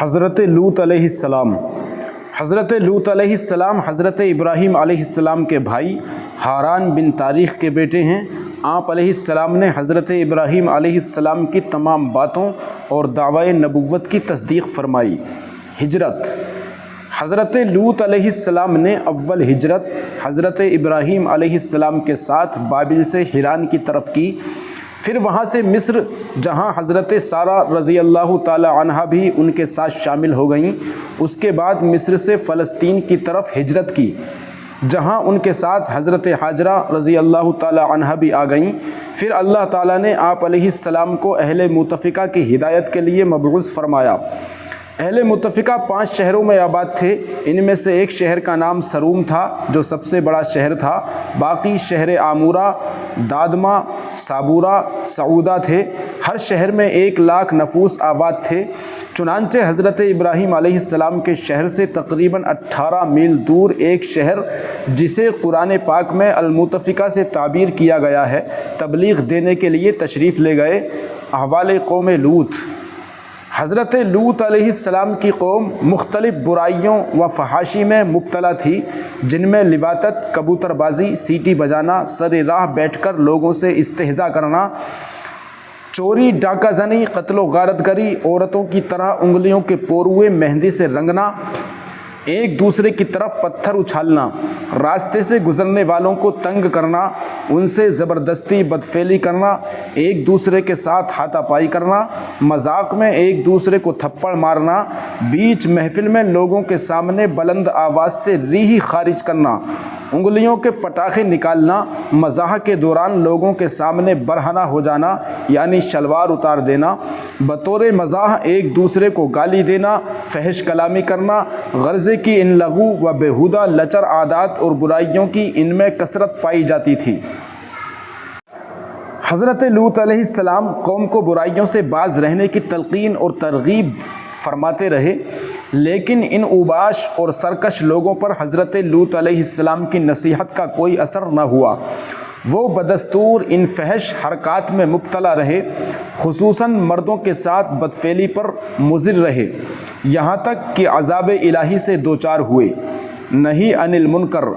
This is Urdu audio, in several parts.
حضرت لوط علیہ السلام حضرت ابراہیم علیہ السلام کے بھائی ہاران بن تاریخ کے بیٹے ہیں۔ آپ علیہ السلام نے حضرت ابراہیم علیہ السلام کی تمام باتوں اور دعوی نبوت کی تصدیق فرمائی۔ ہجرت: حضرت لوط علیہ السلام نے اول ہجرت حضرت ابراہیم علیہ السلام کے ساتھ بابل سے ہیران کی طرف کی، پھر وہاں سے مصر، جہاں حضرت سارہ رضی اللہ تعالی عنہا بھی ان کے ساتھ شامل ہو گئیں۔ اس کے بعد مصر سے فلسطین کی طرف ہجرت کی، جہاں ان کے ساتھ حضرت ہاجرہ رضی اللہ تعالی عنہا بھی آ گئیں۔ پھر اللہ تعالیٰ نے آپ علیہ السلام کو اہل متفقہ کی ہدایت کے لیے مبعوث فرمایا۔ اہل متفقہ 5 شہروں میں آباد تھے۔ ان میں سے ایک شہر کا نام سروم تھا، جو سب سے بڑا شہر تھا۔ باقی شہر آمورہ، دادمہ، سابورہ، سعودہ تھے۔ ہر شہر میں 1,00,000 نفوس آباد تھے۔ چنانچہ حضرت ابراہیم علیہ السلام کے شہر سے تقریباً 18 میل دور ایک شہر، جسے قرآن پاک میں المتفقہ سے تعبیر کیا گیا ہے، تبلیغ دینے کے لیے تشریف لے گئے۔ احوال قوم لوط: حضرت لوط علیہ السلام کی قوم مختلف برائیوں و فحاشی میں مبتلا تھی، جن میں لواطت، کبوتر بازی، سیٹی بجانا، سر راہ بیٹھ کر لوگوں سے استہزاء کرنا، چوری، ڈاکہ زنی، قتل و غارت گری، عورتوں کی طرح انگلیوں کے پوروے مہندی سے رنگنا، ایک دوسرے کی طرف پتھر اچھالنا، راستے سے گزرنے والوں کو تنگ کرنا، ان سے زبردستی بدفعلی کرنا، ایک دوسرے کے ساتھ ہاتھا پائی کرنا، مذاق میں ایک دوسرے کو تھپڑ مارنا، بیچ محفل میں لوگوں کے سامنے بلند آواز سے ریحی خارج کرنا، انگلیوں کے پٹاخے نکالنا، مزاح کے دوران لوگوں کے سامنے برہنہ ہو جانا یعنی شلوار اتار دینا، بطور مزاح ایک دوسرے کو گالی دینا، فحش کلامی کرنا، غرضے کی ان لغو و بیہودہ لچر عادات اور برائیوں کی ان میں کثرت پائی جاتی تھی۔ حضرت لوط علیہ السلام قوم کو برائیوں سے باز رہنے کی تلقین اور ترغیب فرماتے رہے، لیکن ان اوباش اور سرکش لوگوں پر حضرت لوط علیہ السلام کی نصیحت کا کوئی اثر نہ ہوا۔ وہ بدستور ان فحش حرکات میں مبتلا رہے، خصوصاً مردوں کے ساتھ بدفعلی پر مصر رہے، یہاں تک کہ عذاب الہی سے دوچار ہوئے۔ نہی عن المنکر: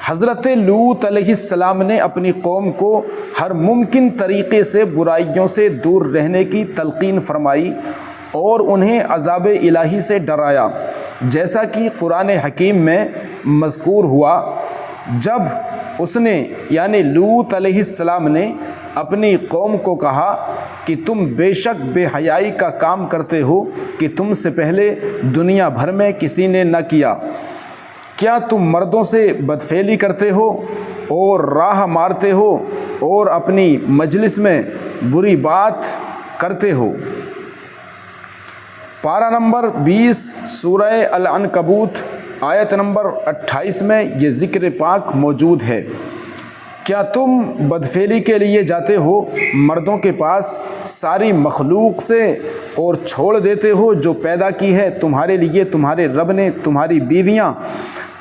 حضرت لوط علیہ السلام نے اپنی قوم کو ہر ممکن طریقے سے برائیوں سے دور رہنے کی تلقین فرمائی اور انہیں عذاب الہی سے ڈرایا، جیسا کہ قرآن حکیم میں مذکور ہوا۔ جب اس نے یعنی لوط علیہ السلام نے اپنی قوم کو کہا کہ تم بے شک بے حیائی کا کام کرتے ہو کہ تم سے پہلے دنیا بھر میں کسی نے نہ کیا، کیا تم مردوں سے بدفعلی کرتے ہو اور راہ مارتے ہو اور اپنی مجلس میں بری بات کرتے ہو؟ پارہ نمبر 20 سورہ العنکبوت آیت نمبر 28 میں یہ ذکر پاک موجود ہے۔ کیا تم بدفعلی کے لیے جاتے ہو مردوں کے پاس ساری مخلوق سے اور چھوڑ دیتے ہو جو پیدا کی ہے تمہارے لیے تمہارے رب نے، تمہاری بیویاں،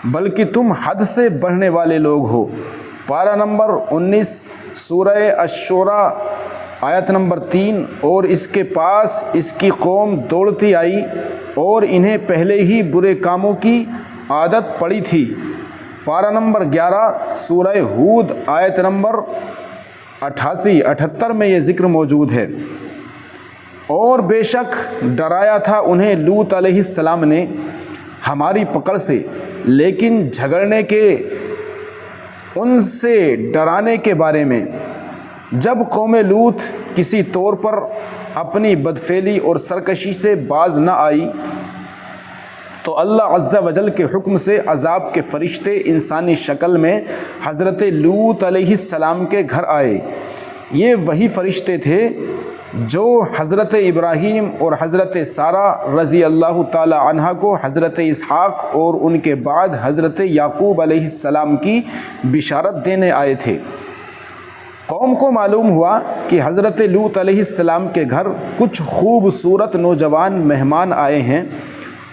بلکہ تم حد سے بڑھنے والے لوگ ہو۔ پارہ نمبر 19 سورہ الشورى آیت نمبر 3 اور اس کے پاس اس کی قوم دوڑتی آئی اور انہیں پہلے ہی برے کاموں کی عادت پڑی تھی۔ پارہ نمبر 11 سورہ ہود آیت نمبر 88-78 میں یہ ذکر موجود ہے۔ اور بے شک ڈرایا تھا انہیں لوط علیہ السلام نے ہماری پکڑ سے، لیکن جھگڑنے کے ان سے ڈرانے کے بارے میں جب قوم لوط کسی طور پر اپنی بدفعلی اور سرکشی سے باز نہ آئی تو اللہ عز و جل کے حکم سے عذاب کے فرشتے انسانی شکل میں حضرت لوط علیہ السلام کے گھر آئے۔ یہ وہی فرشتے تھے جو حضرت ابراہیم اور حضرت سارہ رضی اللہ تعالی عنہا کو حضرت اسحاق اور ان کے بعد حضرت یعقوب علیہ السلام کی بشارت دینے آئے تھے۔ قوم کو معلوم ہوا کہ حضرت لوط علیہ السلام کے گھر کچھ خوبصورت نوجوان مہمان آئے ہیں،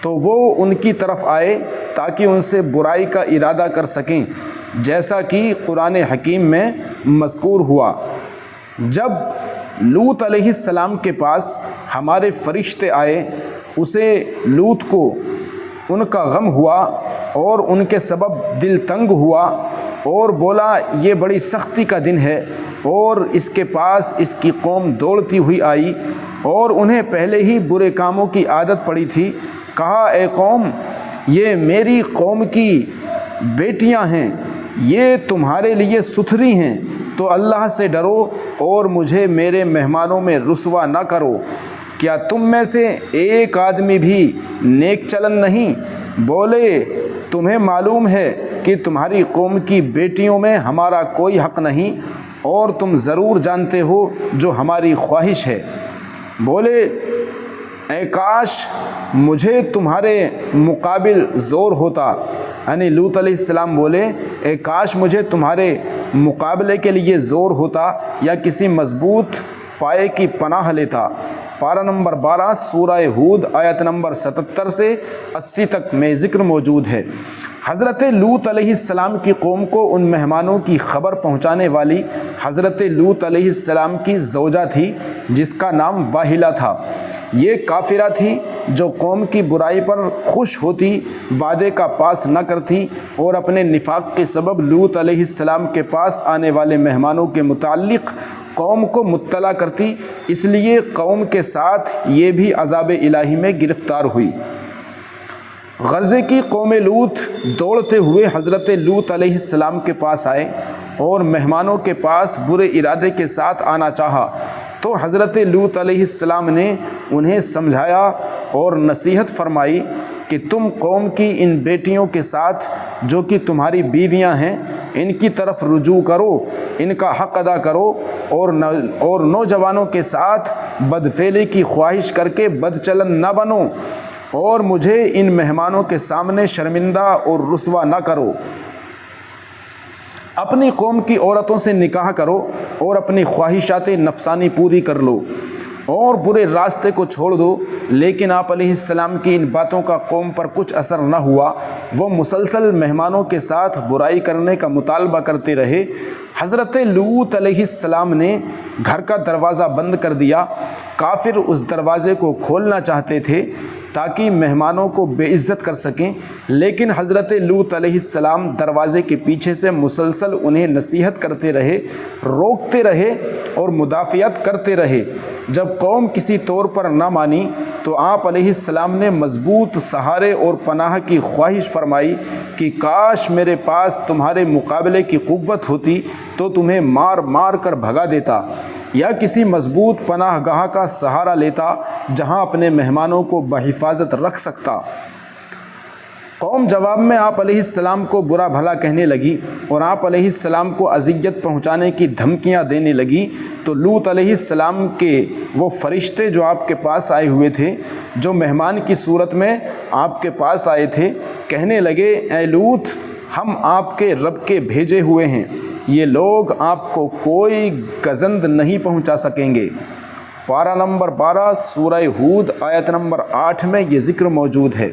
تو وہ ان کی طرف آئے تاکہ ان سے برائی کا ارادہ کر سکیں، جیسا کہ قرآن حکیم میں مذکور ہوا۔ جب لوط علیہ السلام کے پاس ہمارے فرشتے آئے، اسے لوط کو ان کا غم ہوا اور ان کے سبب دل تنگ ہوا اور بولا یہ بڑی سختی کا دن ہے، اور اس کے پاس اس کی قوم دوڑتی ہوئی آئی اور انہیں پہلے ہی برے کاموں کی عادت پڑی تھی۔ کہا اے قوم، یہ میری قوم کی بیٹیاں ہیں، یہ تمہارے لیے ستھری ہیں، تو اللہ سے ڈرو اور مجھے میرے مہمانوں میں رسوا نہ کرو۔ کیا تم میں سے ایک آدمی بھی نیک چلن نہیں؟ بولے تمہیں معلوم ہے کہ تمہاری قوم کی بیٹیوں میں ہمارا کوئی حق نہیں، اور تم ضرور جانتے ہو جو ہماری خواہش ہے۔ بولے اے کاش مجھے تمہارے مقابل زور ہوتا، یعنی لوط علیہ السلام بولے اے کاش مجھے تمہارے مقابلے کے لیے زور ہوتا یا کسی مضبوط پائے کی پناہ لیتا۔ پارہ نمبر 12 سورہ ہود آیت نمبر 77 سے 80 تک میں ذکر موجود ہے۔ حضرت لوط علیہ السلام کی قوم کو ان مہمانوں کی خبر پہنچانے والی حضرت لوط علیہ السلام کی زوجہ تھی جس کا نام واہلہ تھا۔ یہ کافرہ تھی جو قوم کی برائی پر خوش ہوتی، وعدے کا پاس نہ کرتی اور اپنے نفاق کے سبب لوط علیہ السلام کے پاس آنے والے مہمانوں کے متعلق قوم کو مطلع کرتی، اس لیے قوم کے ساتھ یہ بھی عذاب الہی میں گرفتار ہوئی۔ غرضے کی قوم لوط دوڑتے ہوئے حضرت لوط علیہ السلام کے پاس آئے اور مہمانوں کے پاس برے ارادے کے ساتھ آنا چاہا، تو حضرت لوط علیہ السلام نے انہیں سمجھایا اور نصیحت فرمائی کہ تم قوم کی ان بیٹیوں کے ساتھ جو کہ تمہاری بیویاں ہیں ان کی طرف رجوع کرو، ان کا حق ادا کرو، اور نوجوانوں کے ساتھ بدفعلی کی خواہش کر کے بد چلن نہ بنو، اور مجھے ان مہمانوں کے سامنے شرمندہ اور رسوا نہ کرو۔ اپنی قوم کی عورتوں سے نکاح کرو اور اپنی خواہشات نفسانی پوری کر لو اور برے راستے کو چھوڑ دو۔ لیکن آپ علیہ السلام کی ان باتوں کا قوم پر کچھ اثر نہ ہوا، وہ مسلسل مہمانوں کے ساتھ برائی کرنے کا مطالبہ کرتے رہے۔ حضرت لوط علیہ السلام نے گھر کا دروازہ بند کر دیا۔ کافر اس دروازے کو کھولنا چاہتے تھے تاکہ مہمانوں کو بے عزت کر سکیں، لیکن حضرت لوط علیہ السلام دروازے کے پیچھے سے مسلسل انہیں نصیحت کرتے رہے، روکتے رہے اور مدافعت کرتے رہے۔ جب قوم کسی طور پر نہ مانی تو آپ علیہ السلام نے مضبوط سہارے اور پناہ کی خواہش فرمائی کہ کاش میرے پاس تمہارے مقابلے کی قوت ہوتی تو تمہیں مار مار کر بھگا دیتا، یا کسی مضبوط پناہ گاہ کا سہارا لیتا جہاں اپنے مہمانوں کو بحفاظت رکھ سکتا۔ قوم جواب میں آپ علیہ السلام کو برا بھلا کہنے لگی اور آپ علیہ السلام کو اذیت پہنچانے کی دھمکیاں دینے لگی، تو لوط علیہ السلام کے وہ فرشتے جو آپ کے پاس آئے ہوئے تھے، جو مہمان کی صورت میں آپ کے پاس آئے تھے، کہنے لگے اے لوط، ہم آپ کے رب کے بھیجے ہوئے ہیں، یہ لوگ آپ کو کوئی گزند نہیں پہنچا سکیں گے۔ پارہ نمبر 12 سورہ ہود آیت نمبر 8 میں یہ ذکر موجود ہے۔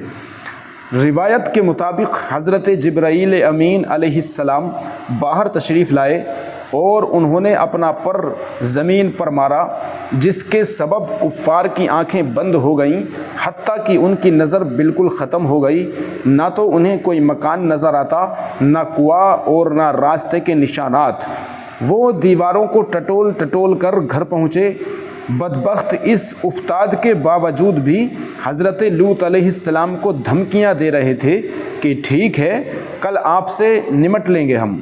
روایت کے مطابق حضرت جبرائیل امین علیہ السلام باہر تشریف لائے اور انہوں نے اپنا پر زمین پر مارا، جس کے سبب کفار کی آنکھیں بند ہو گئیں، حتیٰ کہ ان کی نظر بالکل ختم ہو گئی، نہ تو انہیں کوئی مکان نظر آتا، نہ کنواں اور نہ راستے کے نشانات۔ وہ دیواروں کو ٹٹول ٹٹول کر گھر پہنچے۔ بدبخت اس افتاد کے باوجود بھی حضرت لوط علیہ السلام کو دھمکیاں دے رہے تھے کہ ٹھیک ہے، کل آپ سے نمٹ لیں گے ہم۔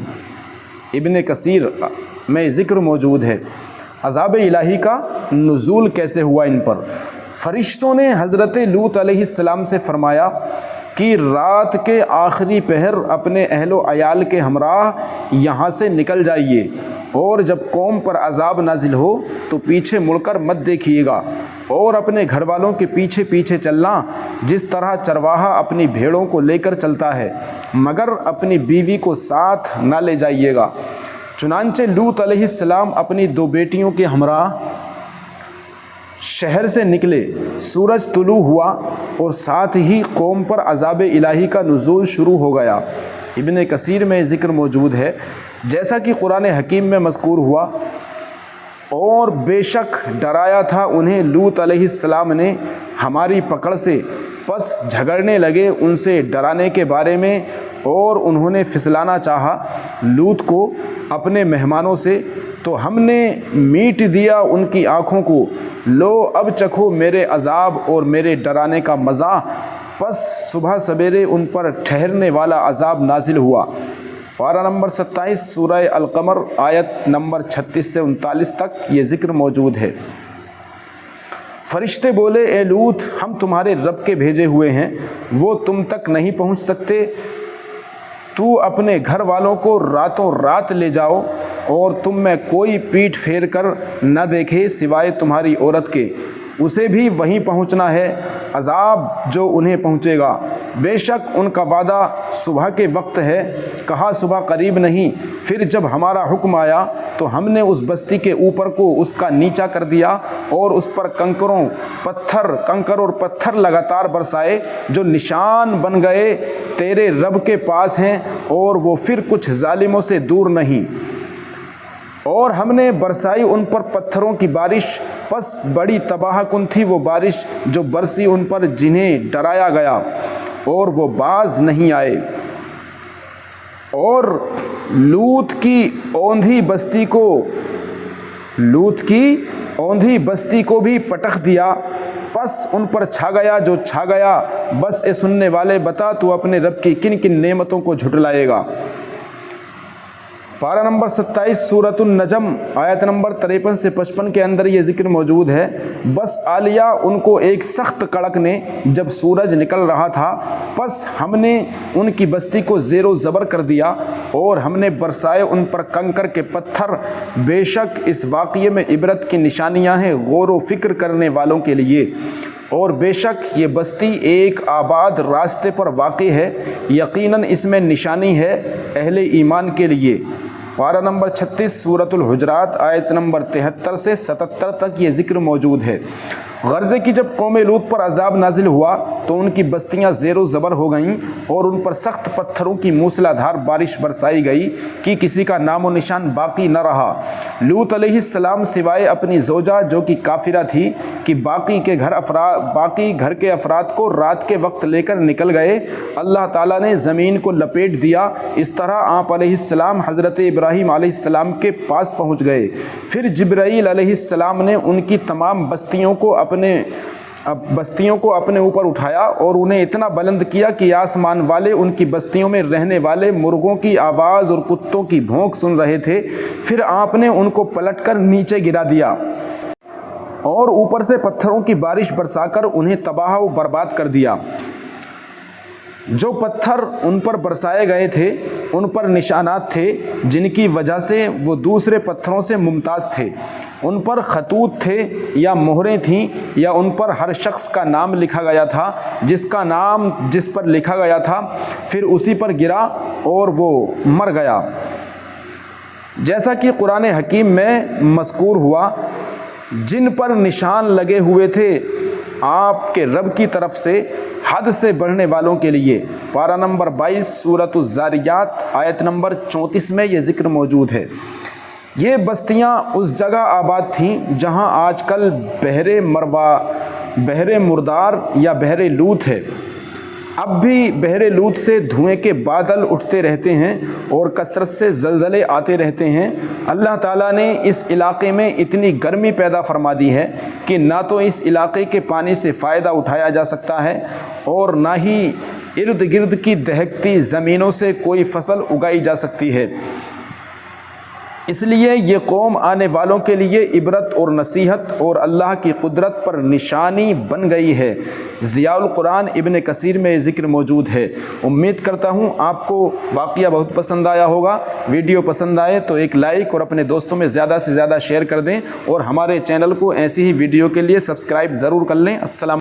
ابن کثیر میں ذکر موجود ہے عذاب الہی کا نزول کیسے ہوا ان پر۔ فرشتوں نے حضرت لوط علیہ السلام سے فرمایا کہ رات کے آخری پہر اپنے اہل و عیال کے ہمراہ یہاں سے نکل جائیے، اور جب قوم پر عذاب نازل ہو تو پیچھے مڑ کر مت دیکھیے گا، اور اپنے گھر والوں کے پیچھے پیچھے چلنا جس طرح چرواہا اپنی بھیڑوں کو لے کر چلتا ہے، مگر اپنی بیوی کو ساتھ نہ لے جائیے گا۔ چنانچہ لوط علیہ السلام اپنی 2 بیٹیوں کے ہمراہ شہر سے نکلے۔ سورج طلوع ہوا اور ساتھ ہی قوم پر عذاب الہی کا نزول شروع ہو گیا۔ ابن کثیر میں ذکر موجود ہے، جیسا کہ قرآن حکیم میں مذکور ہوا اور بے شک ڈرایا تھا انہیں لوط علیہ السلام نے ہماری پکڑ سے، پس جھگڑنے لگے ان سے ڈرانے کے بارے میں، اور انہوں نے پھسلانا چاہا لوط کو اپنے مہمانوں سے، تو ہم نے میٹ دیا ان کی آنکھوں کو، لو اب چکھو میرے عذاب اور میرے ڈرانے کا مزہ۔ پس صبح سویرے ان پر ٹھہرنے والا عذاب نازل ہوا۔ پارہ نمبر 27 سورہ القمر آیت نمبر 36 سے 39 تک یہ ذکر موجود ہے۔ فرشتے بولے اے لوط ہم تمہارے رب کے بھیجے ہوئے ہیں، وہ تم تک نہیں پہنچ سکتے، تو اپنے گھر والوں کو راتوں رات لے جاؤ، اور تم میں کوئی پیٹھ پھیر کر نہ دیکھے سوائے تمہاری عورت کے، اسے بھی وہیں پہنچنا ہے، عذاب جو انہیں پہنچے گا، بے شک ان کا وعدہ صبح کے وقت ہے، کہا صبح قریب نہیں۔ پھر جب ہمارا حکم آیا تو ہم نے اس بستی کے اوپر کو اس کا نیچا کر دیا، اور اس پر کنکر اور پتھر لگاتار برسائے، جو نشان بن گئے تیرے رب کے پاس ہیں، اور وہ پھر کچھ ظالموں سے دور نہیں۔ اور ہم نے برسائی ان پر پتھروں کی بارش، پس بڑی تباہ کن تھی وہ بارش جو برسی ان پر جنہیں ڈرایا گیا، اور وہ باز نہیں آئے۔ اور لوط کی اوندھی بستی کو بھی پٹخ دیا، پس ان پر چھا گیا جو چھا گیا۔ بس اے سننے والے بتا تو اپنے رب کی کن کن نعمتوں کو جھٹلائے گا۔ پارہ نمبر 27 سورۃ النجم آیت نمبر 53 سے 55 کے اندر یہ ذکر موجود ہے۔ بس آ لیا ان کو ایک سخت کڑک نے جب سورج نکل رہا تھا، پس ہم نے ان کی بستی کو زیر و زبر کر دیا، اور ہم نے برسائے ان پر کنکر کے پتھر۔ بے شک اس واقعے میں عبرت کی نشانیاں ہیں غور و فکر کرنے والوں کے لیے، اور بے شک یہ بستی ایک آباد راستے پر واقع ہے، یقیناً اس میں نشانی ہے اہل ایمان کے لیے۔ پارہ نمبر 36 سورۃ الحجرات آیت نمبر 73 سے 77 تک یہ ذکر موجود ہے۔ غرضے کی جب قوم لوط پر عذاب نازل ہوا تو ان کی بستیاں زیر و زبر ہو گئیں، اور ان پر سخت پتھروں کی موسلا دھار بارش برسائی گئی کہ کسی کا نام و نشان باقی نہ رہا۔ لوط علیہ السلام سوائے اپنی زوجہ جو کہ کافرہ تھی کہ باقی گھر کے افراد کو رات کے وقت لے کر نکل گئے، اللہ تعالیٰ نے زمین کو لپیٹ دیا۔ اس طرح آپ علیہ السلام حضرت ابراہیم علیہ السلام کے پاس پہنچ گئے۔ پھر جبرائیل علیہ السلام نے ان کی تمام بستیوں کو اپنے اوپر اٹھایا، اور انہیں اتنا بلند کیا کہ آسمان والے ان کی بستیوں میں رہنے والے مرغوں کی آواز اور کتوں کی بھونک سن رہے تھے۔ پھر آپ نے ان کو پلٹ کر نیچے گرا دیا، اور اوپر سے پتھروں کی بارش برسا کر انہیں تباہ و برباد کر دیا۔ جو پتھر ان پر برسائے گئے تھے ان پر نشانات تھے جن کی وجہ سے وہ دوسرے پتھروں سے ممتاز تھے۔ ان پر خطوط تھے یا مہریں تھیں، یا ان پر ہر شخص کا نام لکھا گیا تھا جس کا نام جس پر لکھا گیا تھا، پھر اسی پر گرا اور وہ مر گیا۔ جیسا کہ قرآن حکیم میں مذکور ہوا، جن پر نشان لگے ہوئے تھے آپ کے رب کی طرف سے حد سے بڑھنے والوں کے لیے۔ پارہ نمبر 22 سورۃ الذاریات آیت نمبر 34 میں یہ ذکر موجود ہے۔ یہ بستیاں اس جگہ آباد تھیں جہاں آج کل بحر مردار یا بحر لوط ہے۔ اب بھی بحر لوط سے دھوئیں کے بادل اٹھتے رہتے ہیں اور کثرت سے زلزلے آتے رہتے ہیں۔ اللہ تعالیٰ نے اس علاقے میں اتنی گرمی پیدا فرما دی ہے کہ نہ تو اس علاقے کے پانی سے فائدہ اٹھایا جا سکتا ہے، اور نہ ہی ارد گرد کی دہکتی زمینوں سے کوئی فصل اگائی جا سکتی ہے۔ اس لیے یہ قوم آنے والوں کے لیے عبرت اور نصیحت اور اللہ کی قدرت پر نشانی بن گئی ہے۔ ضیاء القرآن ابن کثیر میں یہ ذکر موجود ہے۔ امید کرتا ہوں آپ کو واقعہ بہت پسند آیا ہوگا۔ ویڈیو پسند آئے تو ایک لائک اور اپنے دوستوں میں زیادہ سے زیادہ شیئر کر دیں، اور ہمارے چینل کو ایسی ہی ویڈیو کے لیے سبسکرائب ضرور کر لیں۔ السلام